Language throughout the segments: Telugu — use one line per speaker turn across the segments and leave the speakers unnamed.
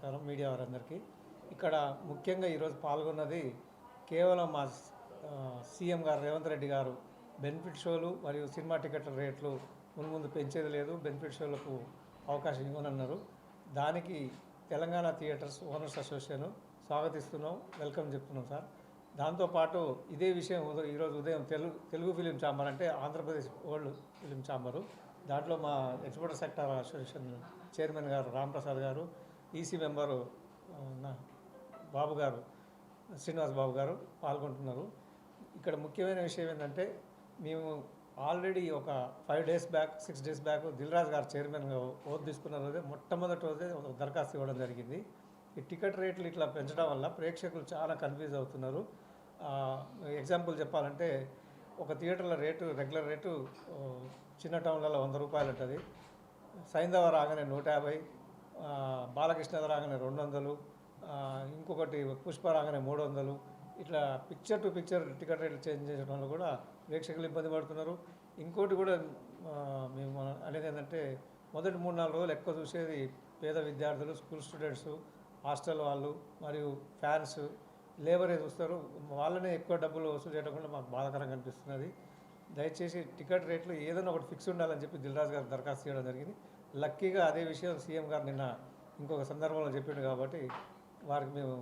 నమస్కారం మీడియా వారందరికీ. ఇక్కడ ముఖ్యంగా ఈరోజు పాల్గొన్నది కేవలం మా సీఎం గారు రేవంత్ రెడ్డి గారు బెనిఫిట్ షోలు మరియు సినిమా టికెట్ల రేట్లు ముందు పెంచేది లేదు, బెనిఫిట్ షోలకు అవకాశం ఇవ్వనన్నారు. దానికి తెలంగాణ థియేటర్స్ ఓనర్స్ అసోసియేషన్ స్వాగతిస్తున్నాం, వెల్కమ్ చెప్తున్నాం సార్. దాంతోపాటు ఇదే విషయం ఈరోజు ఉదయం తెలుగు ఫిలిం ఛాంబర్ అంటే ఆంధ్రప్రదేశ్ వరల్డ్ ఫిలిం ఛాంబరు, దాంట్లో మా ఎక్స్పోర్టర్ సెక్టర్ అసోసియేషన్ చైర్మన్ గారు రాంప్రసాద్ గారు, ఈసీ మెంబరు బాబు గారు శ్రీనివాస్ బాబు గారు పాల్గొంటున్నారు. ఇక్కడ ముఖ్యమైన విషయం ఏంటంటే మేము ఆల్రెడీ ఒక 5 days back 6 days back Dilraj గారు చైర్మన్గా ఓత్ తీసుకున్న రోజే మొట్టమొదటి రోజే ఒక దరఖాస్తు ఇవ్వడం జరిగింది. ఈ టికెట్ రేట్లు ఇట్లా పెంచడం వల్ల ప్రేక్షకులు చాలా కన్ఫ్యూజ్ అవుతున్నారు. ఎగ్జాంపుల్ చెప్పాలంటే ఒక థియేటర్ల రేటు రెగ్యులర్ రేటు చిన్న టౌన్లలో 100 రూపాయలు ఉంటుంది, సైంధవ రాగానే 150, బాలకృష్ణ రాగానే 200, ఇంకొకటి పుష్ప రాగానే 300, ఇట్లా పిక్చర్ టు పిక్చర్ టికెట్ రేట్లు చేంజ్ చేయడం వల్ల కూడా ప్రేక్షకులు ఇబ్బంది పడుతున్నారు. ఇంకోటి కూడా మేము అనేది ఏంటంటే మొదటి 3-4 రోజులు ఎక్కువ చూసేది పేద విద్యార్థులు, స్కూల్ స్టూడెంట్స్, హాస్టల్ వాళ్ళు మరియు ఫ్యాన్స్, లేబరే చూస్తారు. వాళ్ళనే ఎక్కువ డబ్బులు వసూలు చేయడం కూడా మాకు బాధాకరంగా అనిపిస్తున్నది. దయచేసి టికెట్ రేట్లు ఏదైనా ఒకటి ఫిక్స్ ఉండాలని చెప్పి దిల్రాజ్ గారు దరఖాస్తు చేయడం జరిగింది. లక్కీగా అదే విషయం సీఎం గారు నిన్న ఇంకొక సందర్భంలో చెప్పిండు కాబట్టి వారికి మేము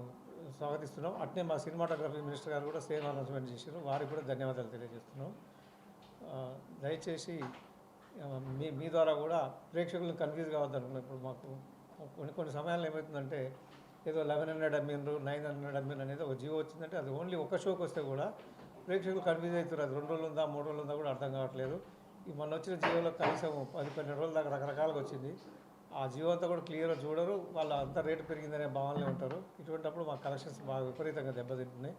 స్వాగతిస్తున్నాం. అట్నే మా సినిమాటోగ్రఫీ మినిస్టర్ గారు కూడా సేమ్ అనౌన్స్మెంట్ చేశారు, వారికి కూడా ధన్యవాదాలు తెలియజేస్తున్నాం. దయచేసి మీ ద్వారా కూడా ప్రేక్షకులను కన్ఫ్యూజ్ కావద్దనుకున్నాం. ఇప్పుడు మాకు కొన్ని సమయాల్లో ఏమవుతుందంటే ఏదో 1100 అమ్మిండ్రు 900 అమ్మిండ్రు అనేది ఒక జియో వచ్చిందంటే అది ఓన్లీ ఒక షోకి వస్తే కూడా ప్రేక్షకులు కన్ఫ్యూజ్ అవుతారు. అది 2 రోజులు ఉందా 3 రోజులు ఉందా కూడా అర్థం కావట్లేదు. ఈ మొన్న వచ్చిన జియోలో కనీసం 10-12 రోజుల దాకా రకరకాలుగా వచ్చింది. ఆ జియో అంతా కూడా క్లియర్గా చూడరు, వాళ్ళ అంతా రేటు పెరిగిందనే భావనలో ఉంటారు. ఇటువంటిప్పుడు మా కలెక్షన్స్ బాగా విపరీతంగా దెబ్బతింటున్నాయి.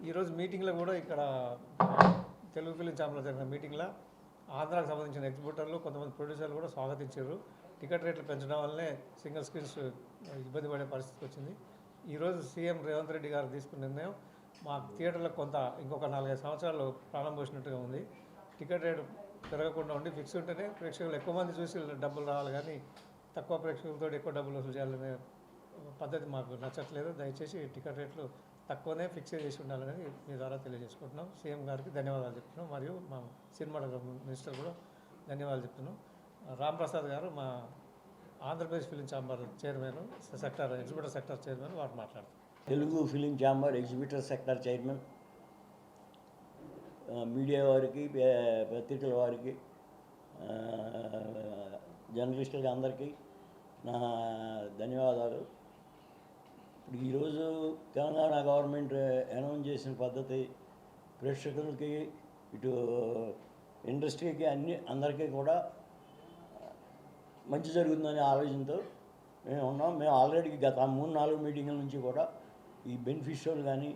ఈరోజు మీటింగ్లో కూడా ఇక్కడ తెలుగు ఫిలిం ఛాంబర్లో జరిగిన మీటింగ్లో ఆంధ్రాకు సంబంధించిన ఎగ్జిబిటర్లు కొంతమంది ప్రొడ్యూసర్లు కూడా స్వాగతించారు. టికెట్ రేట్లు పెంచడం వల్లనే సింగిల్ స్క్రీన్స్ ఇబ్బంది పడే పరిస్థితి వచ్చింది. ఈరోజు సీఎం రేవంత్ రెడ్డి గారు తీసుకున్న నిర్ణయం మా థియేటర్లకు కొంత ఇంకొక 4-5 సంవత్సరాలు ప్రాణం పోసినట్టుగా ఉంది. టికెట్ రేటు పెరగకుండా ఉండి ఫిక్స్ ఉంటేనే ప్రేక్షకులు ఎక్కువ మంది చూసి డబ్బులు రావాలి, కానీ తక్కువ ప్రేక్షకులతో ఎక్కువ డబ్బులు వసూలు చేయాలనే పద్ధతి మాకు నచ్చట్లేదు. దయచేసి టికెట్ రేట్లు తక్కువనే ఫిక్స్ చేసి ఉండాలనేది మీ ద్వారా తెలియజేసుకుంటున్నాం. సీఎం గారికి ధన్యవాదాలు చెప్తున్నాం, మరియు మా సినిమాటోగ్రఫీ మినిస్టర్ కూడా ధన్యవాదాలు చెప్తున్నాం. రాంప్రసాద్ గారు మా Andhra Pradesh film chamber chairman sector exhibitor sector chairman వారు మాట్లాడుతారు.
Telugu film chamber exhibitor sector chairman, media వారికి, పత్రికల వారికి, జర్నలిస్టులకి అందరికీ నా ధన్యవాదాలు. ఇప్పుడు ఈరోజు తెలంగాణ గవర్నమెంట్ అనౌన్స్ చేసిన పద్ధతి ప్రేక్షకులకి, ఇటు ఇండస్ట్రీకి, అందరికీ కూడా మంచి జరుగుతుందనే ఆలోచనతో మేము ఉన్నాం. మేము ఆల్రెడీ గత 3-4 మీటింగుల నుంచి కూడా ఈ బెనిఫిషియల్ కానీ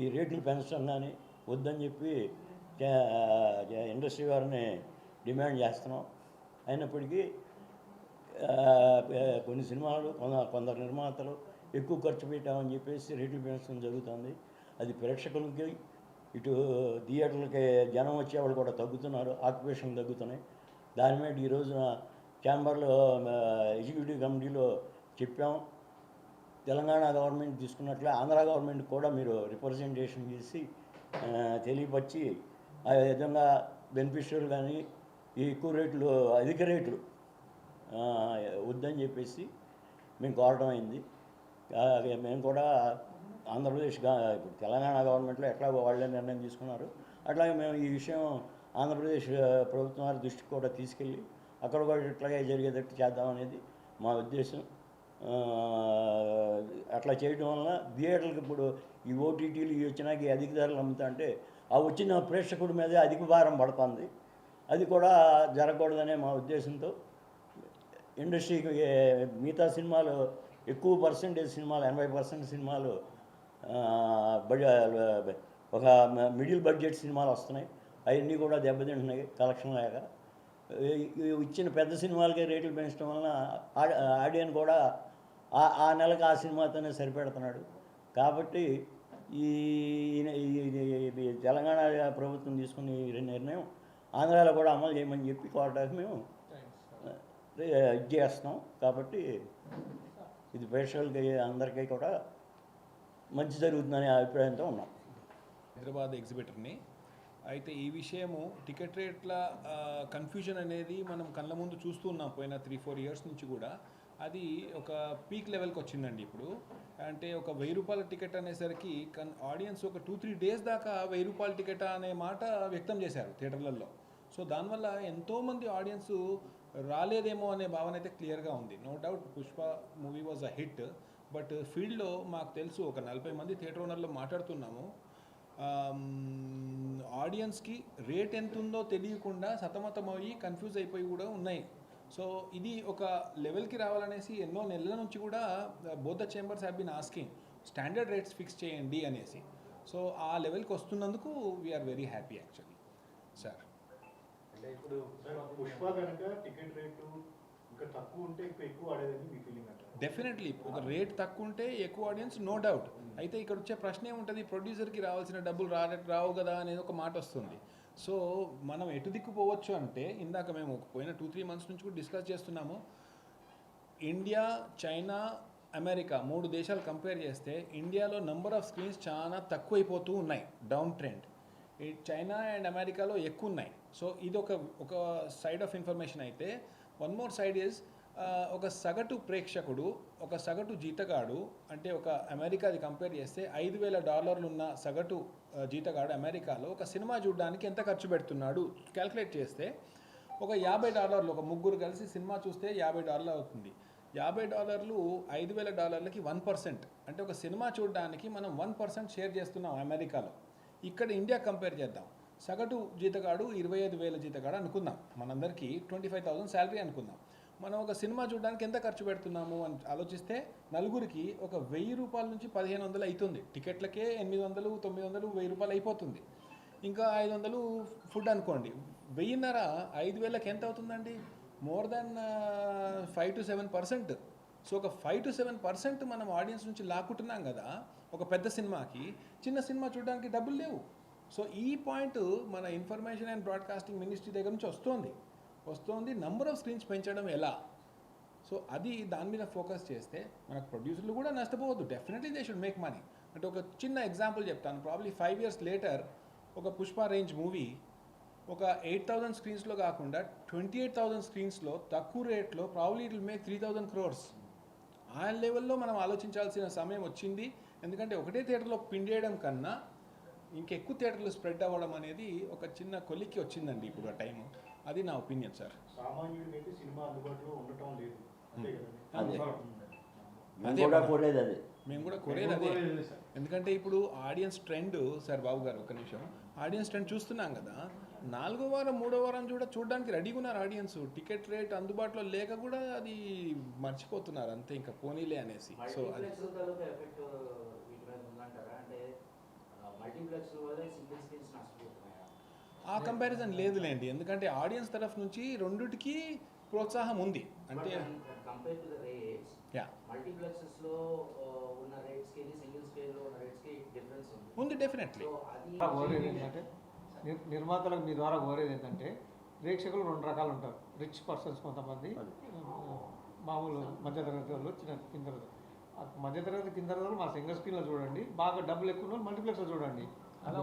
ఈ రేట్లు పెంచడం కానీ వద్దని చెప్పి ఇండస్ట్రీ వారిని డిమాండ్ చేస్తున్నాం. అయినప్పటికీ కొన్ని సినిమాలు కొందరు నిర్మాతలు ఎక్కువ ఖర్చు పెట్టామని చెప్పేసి రేట్లు పెంచడం జరుగుతుంది. అది ప్రేక్షకులకి, ఇటు థియేటర్లకి జనం వచ్చేవాళ్ళు కూడా తగ్గుతున్నారు, ఆక్యుపేషన్ తగ్గుతున్నాయి. దాని మీద ఈ రోజున ఛాంబర్లో ఎగ్జిక్యూటివ్ కమిటీలో చెప్పాం. తెలంగాణ గవర్నమెంట్ తీసుకున్నట్లే ఆంధ్ర గవర్నమెంట్ కూడా మీరు రిప్రజెంటేషన్ చేసి తెలియపరిచి ఆ విధంగా బెనిఫిషియల్ కానీ ఈ ఎక్కువ రేట్లు, అధిక రేట్లు వద్దని చెప్పేసి మేము కోరడం అయింది. మేము కూడా ఆంధ్రప్రదేశ్గా ఇప్పుడు తెలంగాణ గవర్నమెంట్లో ఎట్లా వాళ్ళే నిర్ణయం తీసుకున్నారు, అట్లాగే మేము ఈ విషయం ఆంధ్రప్రదేశ్ ప్రభుత్వం వారి దృష్టికి కూడా తీసుకెళ్ళి అక్కడ కూడా ఇట్లాగే జరిగేటట్టు చేద్దామనేది మా ఉద్దేశం. అట్లా చేయడం వలన థియేటర్లకు ఇప్పుడు ఈ ఓటీటీలు వచ్చినాక ఈ అధిక ధరలు అమ్ముతా అంటే ఆ వచ్చిన ప్రేక్షకుడి మీదే అధిక భారం పడుతుంది. అది కూడా జరగకూడదనే మా ఉద్దేశంతో ఇండస్ట్రీకి మిగతా సినిమాలు ఎక్కువ పర్సెంటేజ్ సినిమాలు 80% సినిమాలు ఒక మిడిల్ బడ్జెట్ సినిమాలు వస్తున్నాయి. అవన్నీ కూడా దెబ్బతింటున్నాయి కలెక్షన్ లేక. ఇచ్చిన పెద్ద సినిమాలకే రేట్లు పెంచడం వలన ఆడియన్ కూడా ఆ నెలకు ఆ సినిమాతోనే సరిపెడుతున్నాడు. కాబట్టి ఈ తెలంగాణ ప్రభుత్వం తీసుకున్న ఈ నిర్ణయం ఆంధ్రాలో కూడా అమలు చేయమని చెప్పి కోరడానికి మేము ఇది చేస్తున్నాం. కాబట్టి ఇది ప్రేక్షకులకి అందరికీ కూడా మంచి జరుగుతుందనే అభిప్రాయంతో ఉన్నాం.
హైదరాబాద్ ఎగ్జిబిటర్ని అయితే ఈ విషయము టికెట్ రేట్ల కన్ఫ్యూజన్ అనేది మనం కళ్ళ ముందు చూస్తూ ఉన్నాం పోయిన 3-4 ఇయర్స్ నుంచి కూడా. అది ఒక పీక్ లెవెల్కి వచ్చిందండి ఇప్పుడు. అంటే ఒక 1000 రూపాయల టికెట్ అనేసరికి ఆడియన్స్ ఒక 2-3 డేస్ దాకా 1000 రూపాయల టికెట్ అనే మాట వ్యక్తం చేశారు థియేటర్లలో. సో దానివల్ల ఎంతోమంది ఆడియన్స్ రాలేదేమో అనే భావన అయితే క్లియర్గా ఉంది. No doubt Pushpa movie was a hit, but ఫీల్డ్లో మాకు తెలుసు ఒక 40 మంది థియేటర్ ఓనర్లో మాట్లాడుతున్నాము. ఆడియన్స్కి రేట్ ఎంత ఉందో తెలియకుండా సతమతమయ్యి కన్ఫ్యూజ్ అయిపోయి కూడా ఉన్నాయి. సో ఇది ఒక లెవెల్కి రావాలనేసి ఎన్నో నెలల నుంచి కూడా both the chambers have been asking standard rates fix చేయండి అనేసి. సో ఆ లెవెల్కి వస్తున్నందుకు we're very happy actually sir.
అంటే ఇప్పుడు పుష్ప కనుక టికెట్ రేటు ఇంకా తక్కువ ఉంటే ఇంకా ఎక్కువ ఆడేదని మీ ఫీలింగ్ అంటారు?
డెఫినెట్లీ ఒక రేట్ తక్కువ ఉంటే ఎక్కువ ఆడియన్స్, నో డౌట్. అయితే ఇక్కడ వచ్చే ప్రశ్న ఏముంటుంది, ప్రొడ్యూసర్కి రావాల్సిన డబ్బులు రావు కదా అనేది ఒక మాట వస్తుంది. సో మనం ఎటు దిక్కుపోవచ్చు అంటే, ఇందాక మేము పోయిన 2-3 మంత్స్ నుంచి కూడా డిస్కస్ చేస్తున్నాము. ఇండియా, చైనా, అమెరికా 3 దేశాలు కంపేర్ చేస్తే ఇండియాలో నెంబర్ ఆఫ్ స్క్రీన్స్ చాలా తక్కువైపోతూ ఉన్నాయి, డౌన్ ట్రెండ్. చైనా అండ్ అమెరికాలో ఎక్కువ ఉన్నాయి. సో ఇది ఒక సైడ్ ఆఫ్ ఇన్ఫర్మేషన్ అయితే, వన్ మోర్ సైడ్ ఈజ్ ఒక సగటు ప్రేక్షకుడు, ఒక సగటు జీతగాడు, అంటే ఒక అమెరికాది కంపేర్ చేస్తే $5,000 ఉన్న సగటు జీతగాడు అమెరికాలో ఒక సినిమా చూడడానికి ఎంత ఖర్చు పెడుతున్నాడు క్యాల్కులేట్ చేస్తే ఒక $50, ఒక ముగ్గురు కలిసి సినిమా చూస్తే $50 అవుతుంది. $50 $5,000కి 1%. అంటే ఒక సినిమా చూడడానికి మనం 1% షేర్ చేస్తున్నాం అమెరికాలో. ఇక్కడ ఇండియా కంపేర్ చేద్దాం. సగటు జీతగాడు 25,000 జీతగాడు అనుకుందాం, మనందరికీ 25,000 శాలరీ అనుకుందాం. మనం ఒక సినిమా చూడడానికి ఎంత ఖర్చు పెడుతున్నాము అని ఆలోచిస్తే నలుగురికి ఒక 1,000 రూపాయల నుంచి 1,500 అవుతుంది. టికెట్లకే 800, 900, 1,000 రూపాయలు అయిపోతుంది. ఇంకా 500 ఫుడ్ అనుకోండి. 1,500 5,000కి ఎంత అవుతుందండి? More than 5-7%. సో ఒక 5-7% మనం ఆడియన్స్ నుంచి లాక్కుంటున్నాం కదా ఒక పెద్ద సినిమాకి. చిన్న సినిమా చూడడానికి డబ్బులు లేవు. సో ఈ పాయింట్ మన ఇన్ఫర్మేషన్ అండ్ బ్రాడ్కాస్టింగ్ మినిస్ట్రీ దగ్గర నుంచి వస్తుంది నంబర్ ఆఫ్ స్క్రీన్స్ పెంచడం ఎలా. సో అది దాని మీద ఫోకస్ చేస్తే మనకు ప్రొడ్యూసర్లు కూడా నష్టపోవద్దు. Definitely they should make money. అంటే ఒక చిన్న ఎగ్జాంపుల్ చెప్తాను. ప్రాబ్లీ 5 years లేటర్ ఒక పుష్ప రేంజ్ మూవీ ఒక 8,000 స్క్రీన్స్లో కాకుండా 28,000 స్క్రీన్స్లో తక్కువ రేట్లో probably it will make 3,000 crores. ఆ లెవెల్లో మనం ఆలోచించాల్సిన సమయం వచ్చింది. ఎందుకంటే ఒకటే థియేటర్లో పిండేయడం కన్నా ఇంకెక్కువ థియేటర్లు స్ప్రెడ్ అవ్వడం అనేది ఒక చిన్న కొలిక్కి వచ్చిందండి ఇప్పుడు ఆ టైం. అది నా ఒపీనియన్ సార్.
సామాన్యుడికి అయితే సినిమా అందుబాటులో ఉండటం లేదు.
అదే
అదే
కూడా కోరేది అదే.
మేము కూడా కోరేది అదే. ఎందుకంటే ఇప్పుడు ఆడియన్స్ ట్రెండ్ సార్, బాబు గారు ఒక నిమిషం, ఆడియన్స్ ట్రెండ్ చూస్తున్నాం కదా. 4వ వారం 3వ వారం చూడడానికి రెడీగా ఉన్నారు ఆడియన్స్. టికెట్ రేట్ అందుబాటులో లేక కూడా అది మర్చిపోతున్నారు అంతే, ఇంకా పోనీలే అనేసి. సో అది ఆ కంపారిజన్ లేదులేండి. ఎందుకంటే ఆడియన్స్ తరఫు నుంచి రెండిటికి ప్రోత్సాహం ఉంది. అంటే ఉంది డెఫినెట్లీ.
కోరేది ఏంటంటే, నిర్మాతలకు మీ ద్వారా కోరేది ఏంటంటే, ప్రేక్షకులు 2 రకాలు ఉంటారు. రిచ్ పర్సన్స్ కొంతమంది, మామూలు మధ్యతరగతి వాళ్ళు, కింద మధ్యతరగతి కింద వాళ్ళు మా సింగిల్ స్క్రీన్లో చూడండి. బాగా డబ్బులు ఎక్కువ వాళ్ళు మల్టీప్లెక్స్లో చూడండి.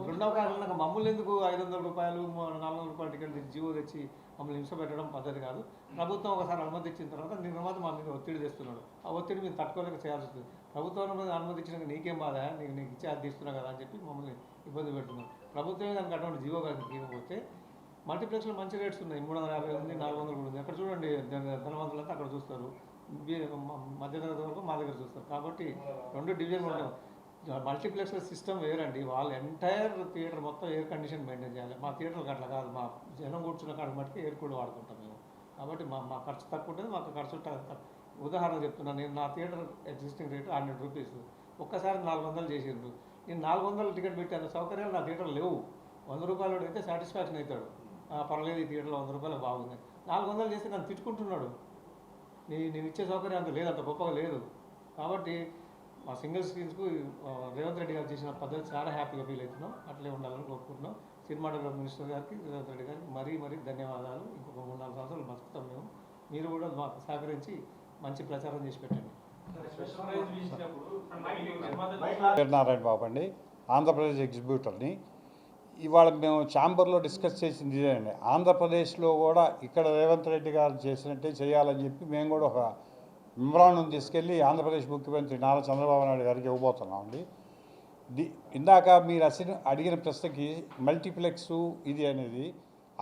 రెండవ కారణంగా మమ్మల్ని ఎందుకు 500 రూపాయలు 400 రూపాయల టికెట్ జీవో తెచ్చి మమ్మల్ని హింస పెట్టడం పద్ధతి కాదు. ప్రభుత్వం ఒకసారి అనుమతి ఇచ్చిన తర్వాత నిర్మాత మా మీద ఒత్తిడి తెస్తున్నాడు. ఆ ఒత్తిడి మీరు తట్టుకోలేక చేయాల్సి వస్తుంది. ప్రభుత్వం అనుమతి ఇచ్చినాక నీకేం బాధ, నీకు ఇచ్చే అది తీస్తున్నా కదా అని చెప్పి మమ్మల్ని ఇబ్బంది పెడుతున్నాం. ప్రభుత్వమే దానికి అటువంటి జీవో కానీ ఇవ్వకపోతే మల్టీప్లెక్స్లో మంచి రేట్స్ ఉన్నాయి. 350 ఉంది, 400 కూడా ఉంది. అక్కడ చూడండి, ధనవంతులంతా అక్కడ చూస్తారు, మధ్యతరగతి వరకు మా దగ్గర చూస్తారు. కాబట్టి 2 డివిజన్ ఉంటాయి. మల్టీప్లెక్స్ల సిస్టమ్ వేరండి. వాళ్ళ ఎంటైర్ థియేటర్ మొత్తం ఎయిర్ కండిషన్ మెయింటైన్ చేయాలి. మా థియేటర్కి అట్లా కాదు. మా జనం కూర్చున్న కాడ మట్టుకు ఎయిర్ కూడా వాడుకుంటాం మేము. కాబట్టి మా ఖర్చు తక్కువ ఉంటుంది. మాకు ఖర్చు ఉదాహరణ చెప్తున్నాను. నేను నా థియేటర్ ఎగ్జిస్టింగ్ రేటు 100 రూపీస్. ఒక్కసారి 400 చేసిండ్రు. నేను 400 టికెట్ పెట్టాను. సౌకర్యాలు నా థియేటర్ లేవు. 100 రూపాయలు అయితే సాటిస్ఫాక్షన్ అవుతాడు. పర్లేదు, ఈ థియేటర్లో 100 రూపాయలు బాగుంది. 400 చేస్తే నన్ను తిట్టుకుంటున్నాడు. నేను ఇచ్చే సౌకర్యం అంత లేదు, అంత గొప్పగా లేదు. కాబట్టి మా సింగిల్ స్క్రీన్స్కు రేవంత్ రెడ్డి గారు చేసిన పద్ధతి చాలా హ్యాపీగా ఫీల్ అవుతున్నాం. అట్లే ఉండాలని కోరుకుంటున్నాం. సినిమాటోగ్రఫీ మినిస్టర్ గారికి, రేవంత్ రెడ్డి గారికి మరీ ధన్యవాదాలు. ఇంకొక 3-4 సంవత్సరాలు బతుకుతాం మేము. మీరు కూడా మాకు సహకరించి మంచి ప్రచారం చేసి పెట్టండి.
నారాయణ బాబు అండి, ఆంధ్రప్రదేశ్ ఎగ్జిబ్యూటర్ని. ఇవాళ మేము ఛాంబర్లో డిస్కస్ చేసింది ఇదేనండి. ఆంధ్రప్రదేశ్లో కూడా ఇక్కడ రేవంత్ రెడ్డి గారు చేసినట్టే చేయాలని చెప్పి మేము కూడా ఒక మెమరాండం తీసుకెళ్ళి ఆంధ్రప్రదేశ్ ముఖ్యమంత్రి నారా చంద్రబాబు నాయుడు గారికి ఇవ్వబోతున్నామండి. ఇందాక మీరు అడిగిన ప్రశ్నకి మల్టీప్లెక్స్ ఇది అనేది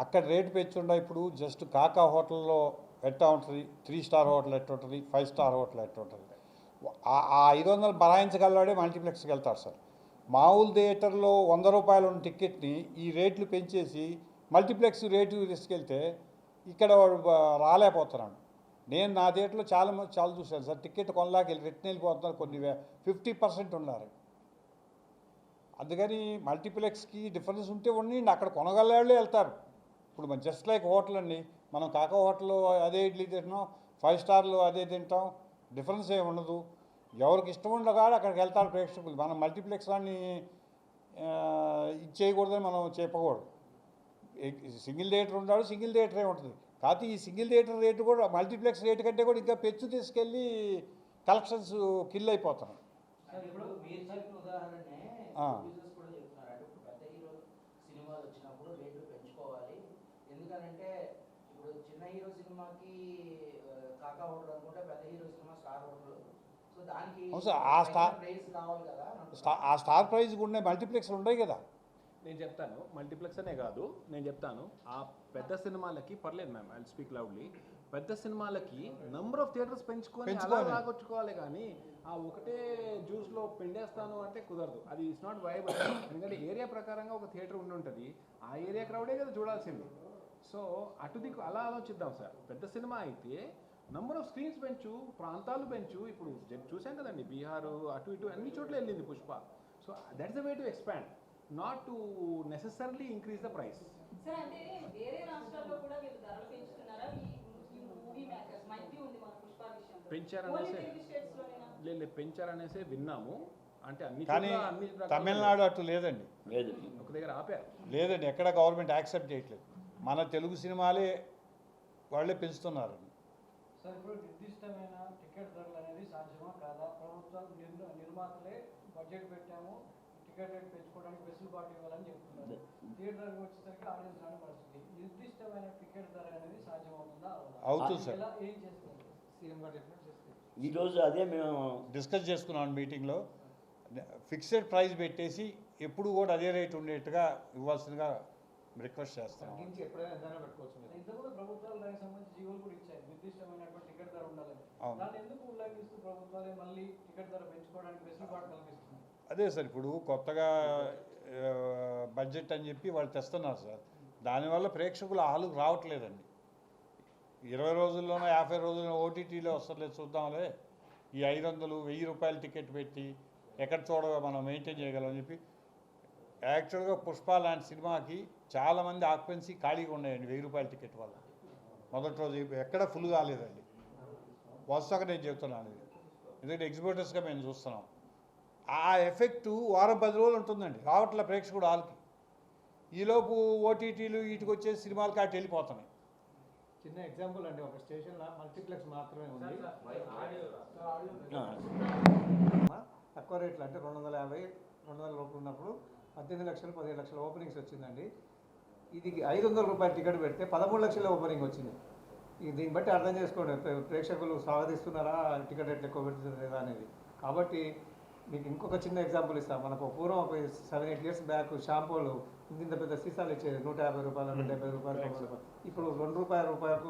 అక్కడ రేటు పెంచుండ ఇప్పుడు జస్ట్ కాకా హోటల్లో ఎట్టా ఉంటుంది, 3 స్టార్ హోటల్ ఎట్లా ఉంటుంది, 5 స్టార్ హోటల్ ఎట్లా ఉంటుంది, ఆ 500 బరాయించగలవాడే మల్టీప్లెక్స్కి వెళ్తారు సార్. మామూలు థియేటర్లో 100 రూపాయలు ఉన్న టికెట్ని ఈ రేట్లు పెంచేసి మల్టీప్లెక్స్ రేటు తీసుకెళ్తే ఇక్కడ రాలేకపోతున్నాడు. నేను నా థియేటర్లో చాలా చూశాను సార్. టికెట్ కొనలాకి రిటర్న్ వెళ్ళిపోతున్నారు, కొన్ని 50% ఉన్నారు. అందుకని మల్టీప్లెక్స్కి డిఫరెన్స్ ఉంటే ఉండి అక్కడ కొనగలవాళ్ళే వెళ్తారు. ఇప్పుడు మన జస్ట్ లైక్ హోటల్ అండి, మనం కాకా హోటల్లో అదే ఇడ్లీ తింటాం, 5 స్టార్లో అదే తింటాం, డిఫరెన్స్ ఏమి ఉండదు. ఎవరికి ఇష్టం ఉండగానే అక్కడికి వెళ్తారు ప్రేక్షకులు. మనం మల్టీప్లెక్స్ వాడిని ఇచ్చేయకూడదని మనం చెప్పకూడదు. సింగిల్ థియేటర్ ఉన్నాడు, సింగిల్ థియేటరే ఉంటుంది. కాకపోతే ఈ సింగిల్ థియేటర్ రేటు కూడా మల్టీప్లెక్స్ రేటు కంటే కూడా ఇంకా పెంచు తీసుకెళ్ళి కలెక్షన్స్ కిల్ అయిపోతున్నాయి.
ఎందుకంటే ఇప్పుడు చిన్న హీరో సినిమాకి కాకా హోటల్ అనుకుంటే పెద్ద hero cinema star hotel, so దానికి ప్రైస్ కావాలి కదా.
ఆ స్టార్ ప్రైజ్ ఉండే మల్టీప్లెక్స్లు ఉన్నాయి కదా.
నేను చెప్తాను, మల్టీప్లెక్స్ అనే కాదు, నేను చెప్తాను ఆ పెద్ద సినిమాలకి పర్లేదు మ్యామ్, ఐ స్పీక్ లౌడ్లీ. పెద్ద సినిమాలకి నెంబర్ ఆఫ్ థియేటర్స్ పెంచుకొని అలా రాకొచ్చుకోవాలి, కానీ ఆ ఒకటే జ్యూస్లో పిండేస్తాను అంటే కుదరదు. అది ఇట్స్ నాట్ వైబుల్. ఎందుకంటే ఏరియా ప్రకారంగా ఒక థియేటర్ ఉండి ఉంటుంది, ఆ ఏరియా క్రౌడే కదా చూడాల్సింది. సో అటు దిక్కు అలా ఆలోచిద్దాం సార్. పెద్ద సినిమా అయితే నంబర్ ఆఫ్ స్క్రీన్స్ పెంచు, ప్రాంతాలు పెంచు. ఇప్పుడు చూసాం కదండి, బీహారు అటు ఇటు అన్ని చోట్ల వెళ్ళింది Pushpa. So that's the way to expand, not to necessarily increase the price.
Sir అంటే వేరే రాష్ట్రాల్లో కూడా వీళ్ళు ధరలు పెంచుతున్నారా? ఈ మూవీ మేకర్స్ మైత్రి ఉంది మన పుష్ప విషయంలో
పెంచారనేసే విన్నాము. అంటే అన్ని
కానీ తమిళనాడు అటు లేదండి,
లేదు,
ఒక దగ్గర ఆపారు.
లేదండి, ఎక్కడ గవర్నమెంట్ యాక్సెప్ట్ చేయట్లేదు. మన తెలుగు సినిమాలే వాళ్ళే పెంచుతున్నారు.
సార్ ఇప్పుడు నిర్దిష్టమైన టికెట్ ధరలు అనేది సాధ్యమా కాదా? ప్రభుత్వం నిర్మాతలే బడ్జెట్ పెట్టాము, టికెట్ రేట్ పెంచుకోవడానికి వెసులుబాటు ఇవ్వాలని చెప్తున్నారు. థియేటర్కి వచ్చేసరికి ఆడియన్స్ రాని పరిస్థితి. నిర్దిష్టమైన టికెట్ ధర అనేది సాధ్యమవుతుందా?
అవుతుంది సార్.
ఏం చేస్తారు
సీఎం గారు చెప్పినట్టు చేస్తే
ఈరోజు అదే మేము
డిస్కస్ చేసుకున్నాం మీటింగ్లో. ఫిక్స్డ్ ప్రైస్ పెట్టేసి ఎప్పుడు కూడా అదే రేట్ ఉండేట్టుగా ఇవ్వాల్సిందిగా రిక్వెస్ట్ చేస్తాం.
తగ్గించి ఎప్పుడైనా ఎంతైనా పెట్టుకోవచ్చు మీరు.
ఇంతకుముందు ప్రభుత్వాలు దానికి సంబంధించి జీవోలు కూడా ఇచ్చాయి, నిర్దిష్టమైనటువంటి టికెట్ ధర ఉండాలని. దాన్ని ఎందుకు ఉల్లంఘిస్తూ ప్రభుత్వాలే మళ్ళీ టికెట్ ధర పెంచుకోవడానికి వెసులుబాటు కల్పిస్తున్నారు?
అదే సార్, ఇప్పుడు కొత్తగా బడ్జెట్ అని చెప్పి వాళ్ళు తెస్తున్నారు సార్. దానివల్ల ప్రేక్షకులు హాలుకు రావట్లేదండి. 20 రోజుల్లోనో 50 రోజుల్లోనో ఓటీటీలో వస్తలేదు, చూద్దాంలే. ఈ 500, 1000 రూపాయల టికెట్ పెట్టి ఎక్కడ చూడగా మనం మెయింటైన్ చేయగలమని చెప్పి. యాక్చువల్గా పుష్ప లాంటి సినిమాకి చాలామంది ఆక్యుపెన్సీ ఖాళీగా ఉన్నాయండి 1000 రూపాయల టికెట్ వల్ల. మొదటి రోజు ఎక్కడ ఫుల్ కాలేదండి. వరుసగా నేను చెప్తున్నాను ఇది, ఎందుకంటే ఎగ్జిబ్యూటర్స్గా మేము చూస్తున్నాం. ఆ ఎఫెక్టు వారం 10 రోజులు ఉంటుందండి, రావట్లే ప్రేక్షకుడు హాల్కి. ఈలోపు ఓటీటీలు వీటికి వచ్చే సినిమాలకి అటు వెళ్ళిపోతున్నాయి.
చిన్న ఎగ్జాంపుల్ అండి, ఒక స్టేషన్లో మల్టీప్లెక్స్ మాత్రమే ఉంది. తక్కువ రేట్లు అంటే 250, 200 లోపు ఉన్నప్పుడు 18 లక్షలు 15 లక్షల ఓపెనింగ్స్ వచ్చిందండి. ఇది 500 రూపాయల టికెట్ పెడితే 13 లక్షల ఓపెనింగ్ వచ్చింది. దీన్ని బట్టి అర్థం చేసుకోండి, ప్రేక్షకులు స్వాగతిస్తున్నారా, టికెట్ రేట్లు ఎక్కువ పెడుతున్నారా అనేది. కాబట్టి మీకు ఇంకొక చిన్న ఎగ్జాంపుల్ ఇస్తాను. మనకు పూర్వం ఒక 7-8 ఇయర్స్ బ్యాక్ షాంపూలు ఇంత పెద్ద సీసాలు ఇచ్చేది 150 రూపాయలు, 170 రూపాయలు, 90 రూపాయలు. ఇప్పుడు రూపాయలకు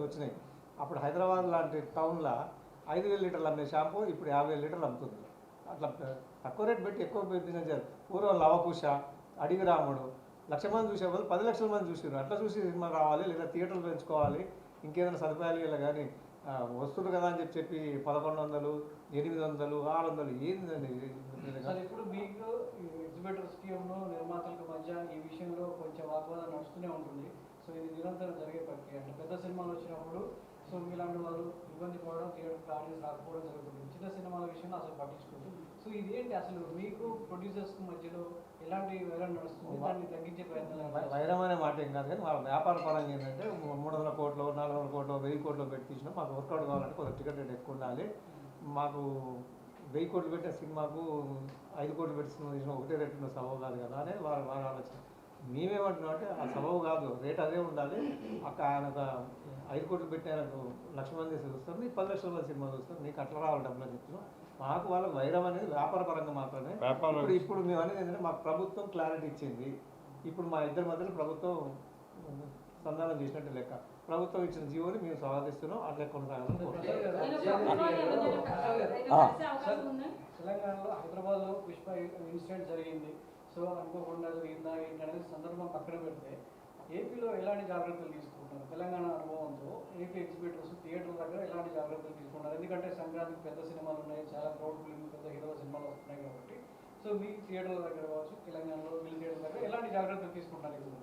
వచ్చినాయి. అప్పుడు హైదరాబాద్ లాంటి టౌన్లో 5000 లీటర్లు అమ్మే షాంపూ ఇప్పుడు 50,000 లీటర్లు అమ్ముతుంది. అట్లా తక్కువ రేట్ పెట్టి ఎక్కువ బిజినెస్ చేయాలి. పూర్వం లవకుశ, అడివి రాముడు 1,00,000 మంది చూసే వాళ్ళు 10 లక్షల మంది చూసారు. అట్లా చూసి సినిమా రావాలి, లేదా థియేటర్లు పెంచుకోవాలి, ఇంకేదైనా సదుపాయాలు ఇలా. కానీ వస్తువులు కదా అని చెప్పి 1100, 800, 600 ఏంటండి?
సార్ ఇప్పుడు మీకు ఎగ్జిబిటర్ స్కీమ్ను నిర్మాతలకు మధ్య ఈ విషయంలో కొంచెం వాగ్వాదం నడుస్తూనే ఉంటుంది. సో ఇది నిరంతరం జరిగే ప్రక్రియ. అంటే పెద్ద సినిమాలు వచ్చినప్పుడు సో మీలాంటి వాళ్ళు ఇబ్బంది పడడం, థియేటర్కి ఆడియన్స్ రాకపోవడం జరుగుతుంది. చిన్న సినిమాల విషయంలో అసలు పట్టించుకుంటుంది. సో ఇదేంటి అసలు మీకు ప్రొడ్యూసర్స్కి మధ్యలో ఎలాంటి వైరం నడుస్తుంది? దాన్ని తగ్గించే ప్రయత్నం?
వైరం అనే మాట ఏం కాదు, కానీ వాళ్ళ వ్యాపార పరంగా ఏంటంటే 300 కోట్లు, 400 కోట్లు, 1000 కోట్లు పెట్టి తీసినా మాకు వర్కౌట్ కావాలంటే కొంచెం టికెట్ రేట్ ఎక్కువ ఉండాలి, మాకు 1000 కోట్లు పెట్టే సినిమాకు 5 కోట్లు పెట్టి సినిమా తీసిన ఒకటే రేటు ఉన్న సబబు కాదు కదా అనేది వారి ఆలోచన. మేమేమంటున్నాం అంటే ఆ సబబు కాదు, రేట్ అదే ఉండాలి. ఆయన ఒక 5 కోట్లు పెట్టి ఆయనకు 1,00,000 మంది చూస్తారు, నీకు 10 లక్షల మంది సినిమా చూస్తారు, నీకు అట్లా రావాలి డబ్బులు అని చెప్తున్నాం. మాకు వాళ్ళకి వైరం అనేది వ్యాపార పరంగా మాత్రమే. ఇప్పుడు మేము అనేది ఏంటంటే మాకు ప్రభుత్వం క్లారిటీ ఇచ్చింది. ఇప్పుడు మా ఇద్దరి మధ్యలో ప్రభుత్వం సంధానం చేసినట్టు లెక్క. ప్రభుత్వం ఇచ్చిన జీవోని మేము స్వాగతిస్తున్నాం, అట్లా కొనసాగాలని
తెలంగాణలో హైదరాబాద్లో పుష్ప ఇన్సిడెంట్ జరిగింది. సో అనుకోకుండా జరిగిందా ఏంటి అనేది సందర్భం పక్కన పెడితే ఏపీలో ఎలాంటి జాగ్రత్తలు తీసుకుంటున్నారు? తెలంగాణ అనుభవంతో ఏపీ ఎగ్జిబిటర్స్ థియేటర్ల దగ్గర ఎలాంటి జాగ్రత్తలు తీసుకుంటారు? ఎందుకంటే సంక్రాంతికి పెద్ద సినిమాలు ఉన్నాయి, చాలా క్రౌడ్ ఫిల్మ్, పెద్ద హీరోల సినిమాలు వస్తున్నాయి కాబట్టి. సో మీ థియేటర్ల దగ్గర కావచ్చు, తెలంగాణలో వీళ్ళ థియేటర్ల దగ్గర ఎలాంటి జాగ్రత్తలు తీసుకుంటారు?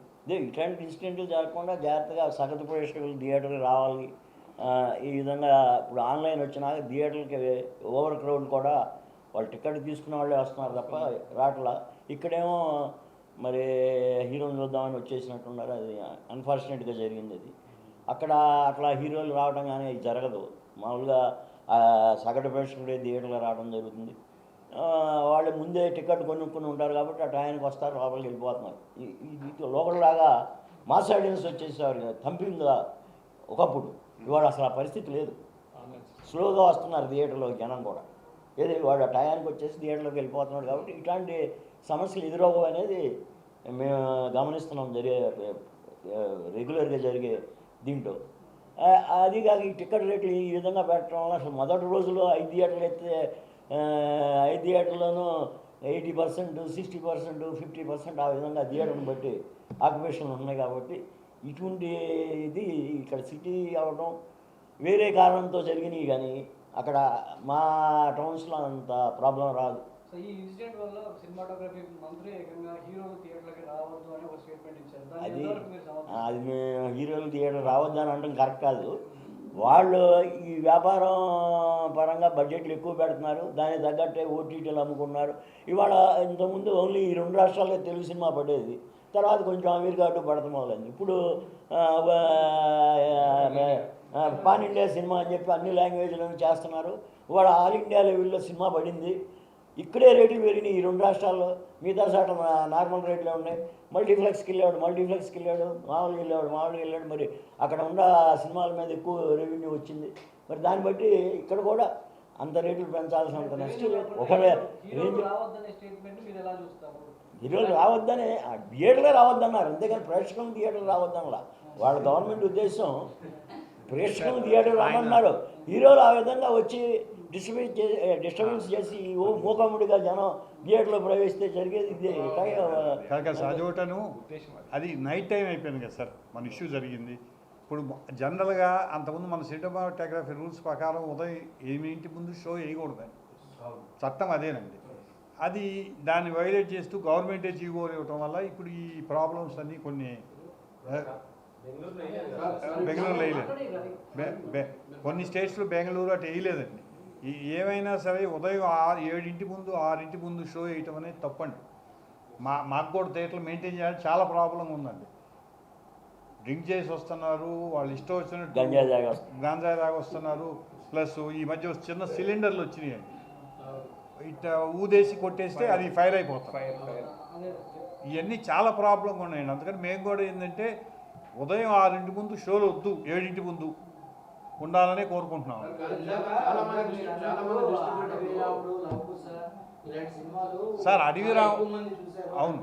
ఇట్లాంటి ఇన్సిడెంట్లు జరగకుండా జాగ్రత్తగా సగటు ప్రేక్షకులు థియేటర్కి రావాలి. ఈ విధంగా ఇప్పుడు ఆన్లైన్ వచ్చినాక థియేటర్కి ఓవర్ క్రౌడ్ కూడా వాళ్ళు టికెట్ తీసుకున్న వాళ్ళే వస్తున్నారు తప్ప రావట్లా. ఇక్కడేమో మరి హీరోని చూద్దామని వచ్చేసినట్టున్నారు. అది అన్ఫార్చునేట్గా జరిగింది. అది అక్కడ అట్లా హీరోలు రావడం కానీ అది జరగదు. మామూలుగా సగటు ప్రేక్షకుడే థియేటర్లో రావడం జరుగుతుంది. వాళ్ళు ముందే టికెట్ కొనుక్కొని ఉంటారు కాబట్టి ఆ టైంకి వస్తారు, లోపలికి వెళ్ళిపోతున్నారు. ఇది లోపలలాగా మాస్ ఆడియన్స్ వచ్చేసేవారు థంపింగ్గా ఒకప్పుడు. ఇవాళ అసలు ఆ పరిస్థితి లేదు. స్లోగా వస్తున్నారు థియేటర్లోకి జనం కూడా. ఏది వాడు ఆ టయానికి వచ్చేసి థియేటర్లోకి వెళ్ళిపోతున్నాడు కాబట్టి ఇట్లాంటి సమస్యలు ఎదురవ్వవు అనేది మేము గమనిస్తున్నాం రెగ్యులర్గా జరిగే దీంట్లో. అది కాక ఈ టికెట్ రేట్లు ఈ విధంగా పెట్టడం వల్ల అసలు మొదటి రోజులో 5 థియేటర్లు అయితే 5 థియేటర్లోనూ 80%, 60%, 50% ఆ విధంగా థియేటర్ని బట్టి ఆక్యుపేషన్లు ఉన్నాయి కాబట్టి ఇటువంటి ఇది ఇక్కడ సిటీ అవ్వడం వేరే కారణంతో జరిగినాయి. కానీ అక్కడ మా టౌన్స్లో అంత ప్రాబ్లం రాదు.
సో ఈ ఇన్సిడెంట్ వల్ల సినిమాటోగ్రఫీ మంత్రి ఏకంగా హీరోలు థియేటర్లకి రావద్దు అని ఒక స్టేట్మెంట్ ఇచ్చారు.
అది హీరోలు థియేటర్ రావద్దు అని అనడం కరెక్ట్ కాదు. వాళ్ళు ఈ వ్యాపారం పరంగా బడ్జెట్లు ఎక్కువ పెడుతున్నారు, దానికి తగ్గట్టే ఓటీటీలు అమ్ముకున్నారు. ఇవాళ ఇంతకుముందు ఓన్లీ ఈ 2 రాష్ట్రాల్లో తెలుగు సినిమా పడేది, తర్వాత కొంచెం అమెరికా అటు పడతాం మొదలైంది. ఇప్పుడు పాన్ ఇండియా సినిమా అని చెప్పి అన్ని లాంగ్వేజ్లను చేస్తున్నారు. ఇవాళ ఆల్ ఇండియా లెవెల్లో సినిమా పడింది. ఇక్కడే రేట్లు పెరిగినాయి ఈ 2 రాష్ట్రాల్లో. మిగతా సాట నార్మల్ రేట్లే ఉన్నాయి. మల్టీప్లెక్స్కి వెళ్ళాడు, మామూలుగా వెళ్ళాడు. మరి అక్కడ ఉన్న సినిమాల మీద ఎక్కువ రెవెన్యూ వచ్చింది. మరి దాన్ని బట్టి ఇక్కడ కూడా అంత రేట్లు పెంచాల్సినంత నష్టం లేదు. ఒకవేళ
హీరోలు
రావద్దనే థియేటర్లే రావద్దన్నారు, అంతేగాని ప్రేక్షకులు థియేటర్లు రావద్దనలా. వాళ్ళ గవర్నమెంట్ ఉద్దేశం ప్రేక్షకులు థియేటర్ రామన్నారు. హీరోలు ఆ విధంగా వచ్చి డిస్టర్బెన్స్ చేసి మూకముడిగా జనం థియేటర్లో ప్రవేశిస్తే జరిగేది ఇదే.
చదువుటను అది నైట్ టైం అయిపోయింది కదా సార్ మన ఇష్యూ జరిగింది. ఇప్పుడు జనరల్గా అంతకుముందు మన సినిమాటోగ్రఫీ రూల్స్ ప్రకారం ఉదయం 8 ముందు షో వేయకూడదు, చట్టం అదేనండి. అది దాన్ని వైలేట్ చేస్తూ గవర్నమెంటే జీవోలు ఇవ్వటం వల్ల ఇప్పుడు ఈ ప్రాబ్లమ్స్ అన్నీ కొన్ని బెంగళూరులో వేయలేదు, కొన్ని స్టేట్స్లో బెంగళూరు అటు వేయలేదండి. ఏమైనా సరే ఉదయం 7 ముందు 6 ముందు షో వేయటం అనేది తప్పండి. మాకు కూడా థియేటర్లు మెయింటైన్ చేయాలి, చాలా ప్రాబ్లం ఉందండి. డ్రింక్ చేసి వస్తున్నారు, వాళ్ళు ఇష్టం వచ్చినట్టు గాంజా దాకా వస్తున్నారు. ప్లస్ ఈ మధ్య చిన్న సిలిండర్లు వచ్చినాయండి, ఇట్లా ఊదేసి కొట్టేస్తే అది ఫైర్ అయిపోతుంది. ఇవన్నీ చాలా ప్రాబ్లంగా ఉన్నాయండి. అందుకని మేము కూడా ఏంటంటే ఉదయం 6 ముందు షోలు వద్దు, 7 ముందు ఉండాలనే కోరుకుంటున్నాం. సార్ అడవిరావు అవును,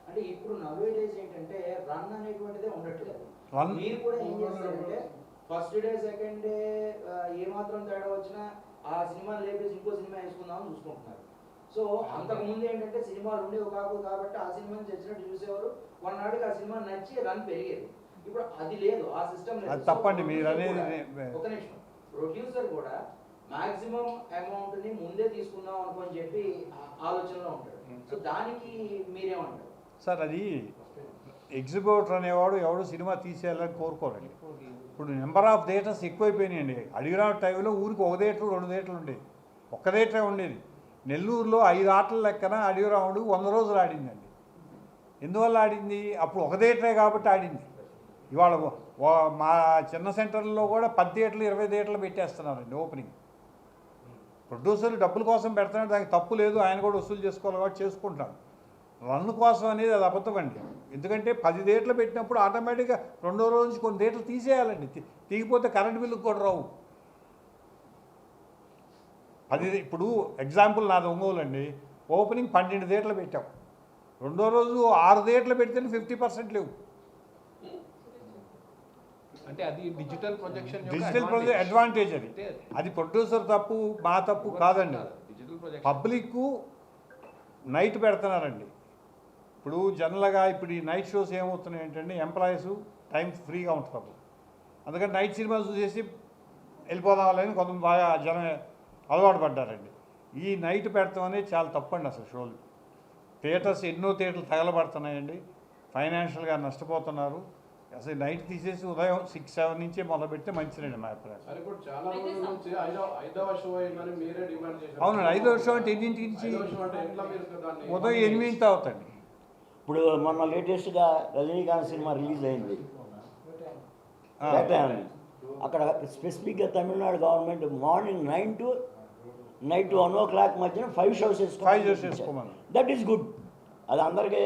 అంటే ఇప్పుడు నవేడేస్ ఏంటంటే రన్ అనేటువంటిదే ఉండట్లేదు. మీరు కూడా ఏం చేస్తారంటే ఫస్ట్ డే సెకండ్ డే ఏమాత్రం తేడా వచ్చినా ఆ సినిమా లేపేసి ఇంకో సినిమా వేసుకుందామని చూసుకుంటున్నారు. సో అంతకుముందు ఏంటంటే సినిమాలు ఉండేవి కాదు కాబట్టి ఆ సినిమాని చచ్చినట్టు చూసేవారు, కొన్నాళ్ళకి ఆ సినిమా నచ్చి రన్ పెరిగేది. ఇప్పుడు అది లేదు, ఆ సిస్టమ్ లేదు.
తప్పండి మీరు అనేది.
ఒక నిమిషం, ప్రొడ్యూసర్ కూడా మాక్సిమం అమౌంట్ ని ముందే తీసుకుందాం అనుకొని చెప్పి ఆలోచనలో ఉంటాడు. సో దానికి మీరేమంటారు
సార్? అది ఎగ్జిబ్యూటర్ అనేవాడు ఎవడు సినిమా తీసేయాలని కోరుకోరండి. ఇప్పుడు నెంబర్ ఆఫ్ థియేటర్స్ ఎక్కువైపోయినాయండి. అడిగిన టైంలో ఊరికి 1 థియేటర్ 2 థియేటర్లు ఉండేది, ఒక్క థియేటరే ఉండేది. నెల్లూరులో 5 ఆటల లెక్కన అడిగిరాముడు 100 రోజులు ఆడిందండి. ఎందువల్ల ఆడింది? అప్పుడు 1 థియేటరే కాబట్టి ఆడింది. ఇవాళ మా చిన్న సెంటర్లో కూడా 10 థియేటర్లు 20 థియేటర్లు పెట్టేస్తున్నారండి ఓపెనింగ్. ప్రొడ్యూసర్ డబ్బుల కోసం పెడుతున్నాడు, దానికి తప్పు లేదు, ఆయన కూడా వసూలు చేసుకోవాలి కాబట్టి చేసుకుంటాను. రన్ కోసం అనేది అది అబద్ధం అండి. ఎందుకంటే 10 థియేటర్లు పెట్టినప్పుడు ఆటోమేటిక్గా రెండో రోజు నుంచి కొన్ని థియేటర్లు తీసేయాలండి. తీగిపోతే కరెంట్ బిల్లుకి కూడా రావు. ఇప్పుడు ఎగ్జాంపుల్ నాది ఒంగోలు అండి, ఓపెనింగ్ 12 థియేటర్లు పెట్టాం, రెండో రోజు 6 థియేటర్లు పెడితేనే 50% లేవు.
అంటే అది డిజిటల్ ప్రొజెక్షన్
డిజిటల్ అడ్వాంటేజ్ అది. అది ప్రొడ్యూసర్ తప్పు, మా తప్పు కాదండి.
డిజిటల్ ప్రొజెక్షన్
పబ్లిక్ నైట్ పెడుతున్నారండి. ఇప్పుడు జనరల్గా ఇప్పుడు ఈ నైట్ షోస్ ఏమవుతున్నాయి ఏంటంటే ఎంప్లాయీస్ టైం ఫ్రీగా ఉంటారు, అందుకని నైట్ సినిమా చూసేసి వెళ్ళిపోదామని కొంత బాగా జనం అలవాటు పడ్డారండి. ఈ నైట్ పెడతాం అనేది చాలా తప్పండి అసలు. షోలు థియేటర్స్ ఎన్నో థియేటర్లు తగలబడుతున్నాయండి, ఫైనాన్షియల్గా నష్టపోతున్నారు. అసలు నైట్ తీసేసి ఉదయం 6-7 నుంచే మొదలు పెడితే మంచిదండి మా అభిప్రాయం.
ఇప్పుడు చాలా రోజుల నుంచి ఐదవ షో అయిందని మీరే డిమాండ్ చేశారు.
అవునండి, 5వ షో అంటే ఎన్నింటి నుంచి? ఉదయం 8 అవుతుంది.
ఇప్పుడు మొన్న లేటెస్ట్గా రజనీకాంత్ సినిమా రిలీజ్ అయింది వేటయాని. అక్కడ స్పెసిఫిక్గా Tamil Nadu government morning 9 to night 1 o'clock మధ్యన 5 shows
వేసుకోమని.
That is good. అది అందరికీ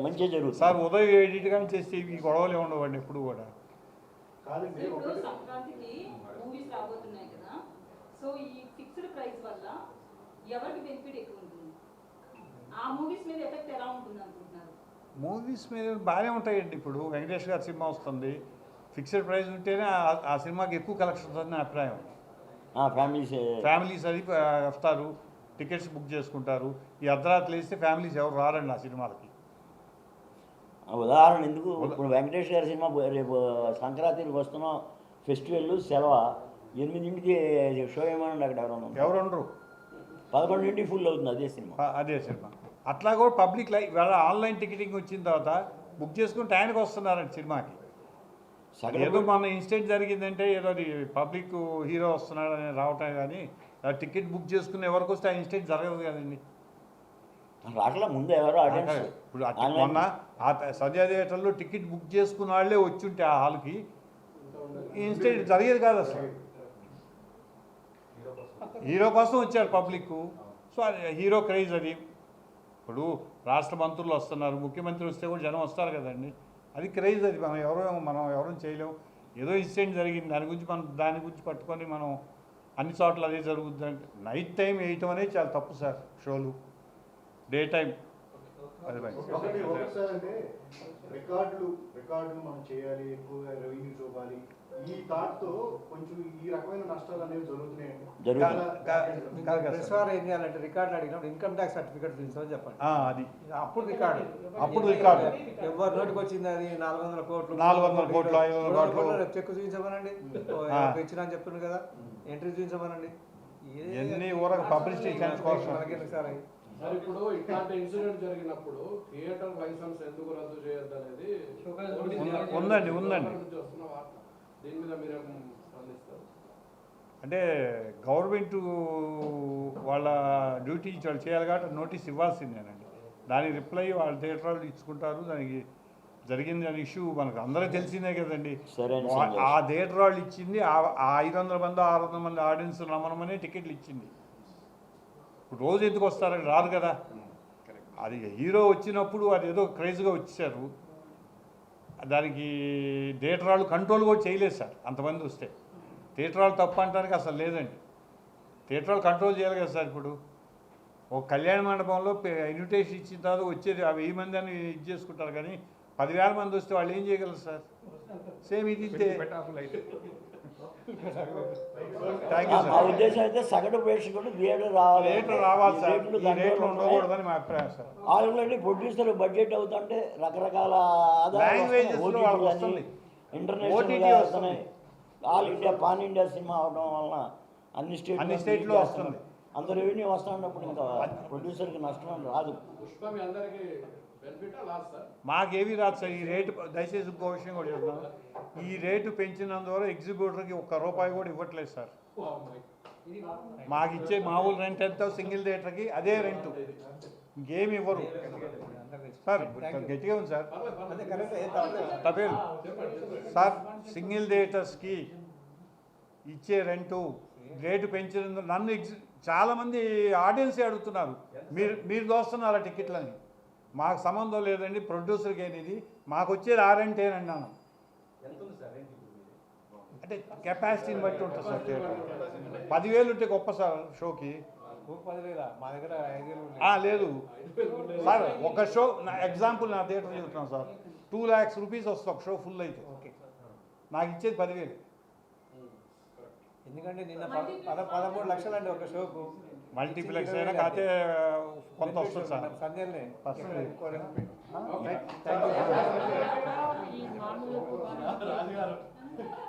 మంచిగా జరుగుతుంది
సార్. ఉదయం 7 కానీ చేస్తే ఈ గొడవలే ఉండవండి ఎప్పుడు కూడా.
కాదండి
ఇప్పుడు
ఒకటి
సంక్రాంతికి మూవీస్ రాబోతున్నాయి కదా, సో ఈ ఫిక్స్డ్ ప్రైస్ వల్ల ఎవరికి బెనిఫిట్ ఎక్కువ ఉంటుంది? ఆ మూవీస్ మీద ఎఫెక్ట్ ఎలా ఉంటుంది అనుకుంటున్నారు?
మూవీస్ మీద బాగానే ఉంటాయండి. ఇప్పుడు వెంకటేష్ గారి సినిమా వస్తుంది, ఫిక్స్డ్ ప్రైస్ ఉంటేనే ఆ సినిమాకి ఎక్కువ కలెక్షన్ వస్తుందని నా అభిప్రాయం. ఫ్యామిలీస్ అది వస్తారు, టికెట్స్ బుక్ చేసుకుంటారు. ఈ అర్ధరాత్రి వేస్తే ఫ్యామిలీస్ ఎవరు రారండి ఆ సినిమాలకి.
ఉదాహరణ ఎందుకు, ఇప్పుడు వెంకటేష్ గారి సినిమా రేపు సంక్రాంతికి వస్తున్నాం, ఫెస్టివల్ సెలవు, 8ంటికి షో ఏమన్నా అక్కడ
ఎవరు ఉండరు,
11ంటికి ఫుల్ అవుతుంది
అదే సినిమా. అట్లా కూడా పబ్లిక్ ఇవాళ ఆన్లైన్ టికెటింగ్ వచ్చిన తర్వాత బుక్ చేసుకుని టైంకి వస్తున్నారండి సినిమాకి. ఏదో మన ఇన్సిడెంట్ జరిగిందంటే ఏదో అది పబ్లిక్ హీరో వస్తున్నాడని రావటం, కానీ టికెట్ బుక్ చేసుకుని ఎవరికి వస్తే ఆ ఇన్సిడెంట్ జరగదు కదండి.
రాట్లా ముందు ఎవరో
ఇప్పుడు మొన్న ఆ సంధ్యా థియేటర్లో టికెట్ బుక్ చేసుకున్న వాళ్ళే వచ్చుంటే ఆ హాల్కి ఇన్సిడెంట్ జరిగేది కాదు అసలు. హీరో కోసం వచ్చారు పబ్లిక్, సో అది హీరో క్రేజ్ అది. ఇప్పుడు రాష్ట్ర మంత్రులు వస్తున్నారు, ముఖ్యమంత్రి వస్తే కూడా జనం వస్తారు కదండి, అది క్రేజ్ అది. మనం ఎవరూ చేయలేము. ఏదో ఇన్సిడెంట్ జరిగింది, దాని గురించి పట్టుకొని మనం అన్ని చోట్ల అదే జరుగుతుంది అంటే నైట్ టైం వేయటం అనేది చాలా తప్పు సార్. షోలు డే టైం అది
ఒకటి సార్ అంటే రికార్డులు మనం చేయాలి, ఎక్కువ రెవెన్యూ చూపాలి, ఈ థాట్తో కొంచెం ఈ రకమైన నష్టాలు అనేవి జరుగుతున్నాయండి.
ప్రతిసారి ఏం చేయాలంటే రికార్డు అడిగినప్పుడు ఇన్కమ్ ట్యాక్స్ సర్టిఫికేట్ తీసుకోమని చెప్పండి.
అది
అప్పుడు రికార్డు ఎవరి నోటికి వచ్చింది అది 400 కోట్లు
500 కోట్లు
చెక్ చూపించమనండి, ఇచ్చిన అని చెప్తున్నాడు కదా, ఎంట్రీ చూపించమనండి.
ఎన్ని ఊరకు పబ్లిసిటీ కోసం
సార్
సార్ ఇప్పుడు ఇట్లాంటి ఇన్సిడెంట్ జరిగినప్పుడు థియేటర్ లైసెన్స్ ఎందుకు రద్దు చేయొద్దు అనేది
ఉందండి
వస్తున్న వార్త. దీని మీద మీరు స్పందిస్తారు?
అంటే గవర్నమెంట్ వాళ్ళ డ్యూటీ వాళ్ళు చేయాలి కాబట్టి నోటీస్ ఇవ్వాల్సిందేనండి. దానికి రిప్లై వాళ్ళ థియేటర్ వాళ్ళు ఇచ్చుకుంటారు. దానికి జరిగింది అని ఇష్యూ మనకు అందరికీ తెలిసిందే కదండి. ఆ థియేటర్ వాళ్ళు ఇచ్చింది ఆ 500 మంది 600 మంది ఆడియన్స్ రమ్మనమనే టికెట్లు ఇచ్చింది. ఇప్పుడు రోజు ఎందుకు వస్తారని రాదు కదా. అది హీరో వచ్చినప్పుడు అది ఏదో క్రేజ్గా వచ్చేసారు, దానికి థియేటర్ వాళ్ళు కంట్రోల్ కూడా చేయలేదు సార్. అంతమంది వస్తే థియేటర్ వాళ్ళు తప్పు అంటానికి అసలు లేదండి. థియేటర్ వాళ్ళు కంట్రోల్ చేయాలి కదా సార్. ఇప్పుడు ఒక కళ్యాణ మండపంలో ఇన్విటేషన్ ఇచ్చిన తర్వాత వచ్చేది 1000 మంది అని ఇది చేసుకుంటారు, కానీ 10,000 మంది వస్తే వాళ్ళు ఏం చేయగలరు సార్. సేమ్ ఇది
మా ఉద్దేశం అయితే సగటు ప్రేక్షకుడు థియేటర్
రావాలి సార్, ఉండకూడదని మా అభిప్రాయం సార్.
ఆల్రెడీ ప్రొడ్యూసర్ బడ్జెట్ అవుతుంటే రకరకాల international all India pan India cinema అవడం వలన అన్ని స్టేట్లో
వస్తుంది,
అంత రెవెన్యూ వస్తున్నప్పుడు ఇంకా ప్రొడ్యూసర్కి నష్టం రాదు.
పుష్ప మీ అందరికీ బెనిఫిటా లాస్ సార్?
మాకేమీ రాదు సార్. ఈ రేటు దయచేసి ఇంకో విషయం కూడా చెప్తున్నాను, ఈ రేటు పెంచినందువల్ల ఎగ్జిబ్యూటర్కి ₹1 కూడా ఇవ్వట్లేదు సార్. మాకు ఇచ్చే మామూలు రెంట్ ఎంత సింగిల్ థియేటర్కి అదే రెంటు, ఇంకేమి ఇవ్వరు సార్. గట్టిగా ఉంది సార్. తప్పేదు సార్. సింగిల్ థియేటర్స్కి ఇచ్చే రెంటు రేటు పెంచినందుకు చాలామంది ఆడియన్సే అడుగుతున్నారు, మీరు దోస్తున్నారా టికెట్లని. మాకు సంబంధం లేదండి, ప్రొడ్యూసర్కి ఇది మాకు వచ్చేది ఆరంటే అన్నాను. అంటే కెపాసిటీని బట్టి ఉంటుంది సార్ థియేటర్. 10,000 ఉంటే గొప్ప సార్ షోకి.
10,000 మా దగ్గర 5,000
లేదు సార్, ఒక షో ఎగ్జాంపుల్ నా థియేటర్ చెబుతున్నాను సార్, 2 lakhs రూపీస్ వస్తుంది ఒక షో ఫుల్ అయితే.
ఓకే,
నాకు ఇచ్చేది 10,000.
ఎందుకంటే నిన్న 13 లక్షలు అండి ఒక షోకు.
మల్టీప్లెక్స్ అయినా కాకపోతే కొంత వస్తుంది సార్.
సంధ్యలే
వస్తుంది.